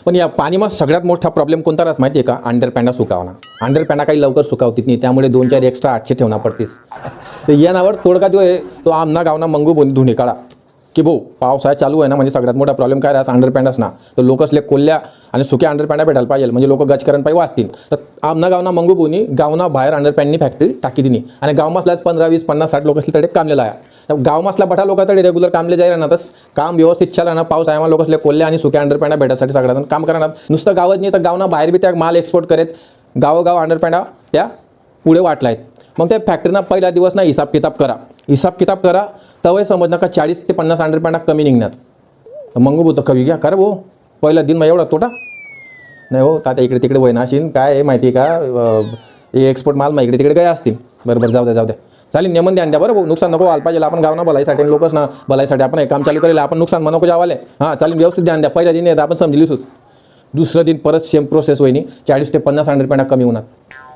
पण या पाणीमा सगळ्यात मोठा प्रॉब्लेम कोणता राहस माहिती आहे का? अंडरपॅन्डा सुकावणं. अंडरपॅन्डा काही लवकर सुकावतीत नाही, त्यामुळे 2-4 एक्स्ट्रा 800 ठेवणं पडतीस. तर या नावावर तोडगा जो आहे तो आमना गावना मंगू बोनी धुणे काढा की भाऊ पावसाळा चालू आहे ना, म्हणजे सगळ्यात मोठा प्रॉब्लेम काय राहस अंडरपॅन्डास ना. तर लोक असले कोल्ह्या आणि सुक्या अंडरपॅन्डा भेटायला पाहिजे, म्हणजे लोक गजकरण पाहिजे वाचतील. तर आमना गावना मंगू बोनी गावना बाहेर अंडरपॅन्डनी फॅक्टरी टाकी दिनी आणि गावमासलाच 15, 20, 50, 60 लोक असले तडे कामलेला आहे. तर गावमासला बठा लोकांकडे रेग्युलर कामले जाईल ना, तस काम व्यवस्थित चालला ना, पाऊस आहे लोक असले कोल्ह्या आणि सुक्या अंडरपॅन्डा भेटायसाठी सगळ्यात काम करणार. नुसतं गावच नाही तर गावना बाहेर बी त्या माल एक्सपोर्ट करेत, गावोगाव अंडरपॅन्डा त्या पुढे वाटला आहेत. मग त्या फॅक्टरीना पहिला दिवस ना हिसाब किताब करा तवय समज नका 40 ते 50 अंडरपॅन्डा कमी निघण्यात. मग बोलतो कवी घ्या कर भाऊ, पहिला दिन मग एवढा तोटा नाही हो. तात्या इकडे तिकडे वयनाशीन काय आहे माहिती आहे का, एक्सपोर्ट माल मग इकडे तिकडे काय असतील. बरोबर जाऊ द्या चालेल नेमन द्या बरं भाऊ, नुकसान नको व्हायला पाहिजे. आपण गावना भलाईसाठी लोकच ना भलाईसाठी आपण हे काम चालू करेल, आपण नुकसान नको जावाले. हां चालेल व्यवस्थित ध्यान द्या. पहिला दिन येतं आपण समजलीच. दुसरं दिन परत सेम प्रोसेस होईनी, 40 ते 50 अंडरपॅन्डा कमी होणार.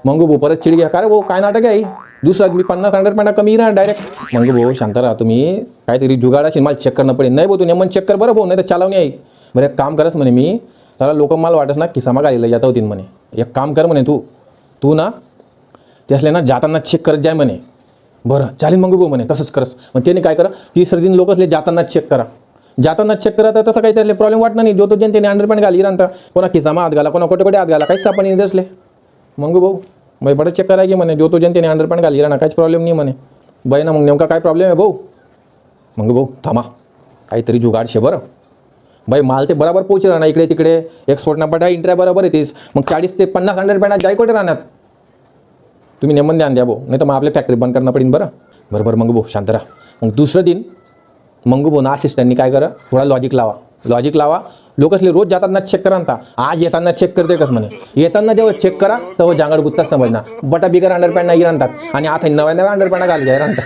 मग भाऊ परत चिड घ्या, काय भाऊ काय नाटक आहे. दुसरा मी 50 अंडरपॅन्डा कमी राहणार डायरेक्ट. मग भाऊ शांत राहा तुम्ही, काहीतरी जुगाडाशील मला चेक करणं पडेल. नाही भाऊ तू नेमन चेक कर बरं भाऊ, नाही तर चालवणी आहे. बरं एक काम करस म्हणे मी, त्याला लोक मला वाटस ना किसामा गाडीला येता होतीन म्हणे. एक काम कर म्हणे तू ना ते असले ना जाताना चेक करत जाय म्हणे. बरं चालेल मग भाऊ म्हणे तसंच करस. मग त्याने काय करा, तिसरं दिन लोक असले जाताना चेक करा तर तसं काही त्याला प्रॉब्लेम वाटणार नाही. जो तो जनतेने अंडरपॅन्ट घाली राहता, कोणा किसामा हात घाला, कोणा कोटे हात घाला, काहीच सापणी नाही दिसले. मग भाऊ मग बरं चेक करा की म्हणे, जो तो जनतेने अंडरपॅन्ट घाली राहणार काहीच प्रॉब्लेम नाही म्हणे. बाई ना मग नेमका काय प्रॉब्लेम आहे भाऊ. मग भाऊ थांबा काहीतरी जुगाड शे बरं. बाई माल ते बरोबर पोहोचेल राहणार इकडे तिकडे, एक्सपोर्टना पठा इंट्र्या बरोबर येतेस. मग 40 ते 50 अंडरपॅन्डा जाय कोठे राहणार. तुम्ही नेमन ध्यान द्या भाऊ, नाही तर मग आपल्या फॅक्टरी बंद करणं पडेल. बरोबर मग भाऊ शांत राहा. मग दुसरं दिन मंगू भाऊ ना असिस्टंटनी काय करा, थोडा लॉजिक लावा. लोक असले रोज जाताना चेक करा ना, आज येताना चेक करते कस म्हणे. येताना जेव्हा चेक करा तेव्हा जांगड गुत्ता समजना, बटा बिगर अंडरपॅन्ट नाही राहतात आणि आता नव्या अंडरपॅन्ट घाल घ्याय राहतात.